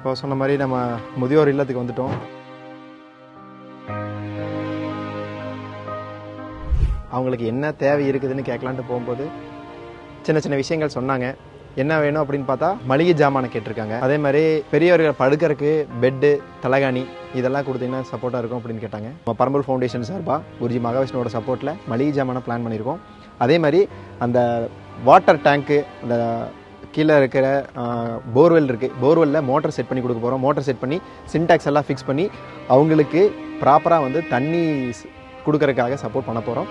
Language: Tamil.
இப்போ சொன்ன மாதிரி நம்ம முதியோர் இல்லத்துக்கு வந்துட்டோம். அவங்களுக்கு என்ன தேவை இருக்குதுன்னு கேட்கலான்ட்டு போகும்போது சின்ன சின்ன விஷயங்கள் சொன்னாங்க. என்ன வேணும் அப்படின்னு பார்த்தா மளிகை ஜாமானை கேட்டிருக்காங்க. அதே மாதிரி பெரியவர்கள் படுக்கிறதுக்கு பெட்டு, தலகாணி இதெல்லாம் கொடுத்தீங்கன்னா சப்போர்ட்டாக இருக்கும் அப்படின்னு கேட்டாங்க. நம்ம பரம்பூர் ஃபவுண்டேஷன் சார்பாக குருஜி மகாவிஷ்ணுவோட சப்போர்ட்டில் மளிகை ஜாமானை பிளான் பண்ணியிருக்கோம். அதே மாதிரி அந்த வாட்டர் டேங்க்கு, அந்த கீழே இருக்கிற போர்வெல் இருக்குது, போர்வெல்லில் மோட்டர் செட் பண்ணி கொடுக்க போகிறோம். மோட்டர் செட் பண்ணி சின்டாக்ஸ் எல்லாம் ஃபிக்ஸ் பண்ணி அவங்களுக்கு ப்ராப்பராக வந்து தண்ணி கொடுக்கறதுக்காக சப்போர்ட் பண்ண போகிறோம்.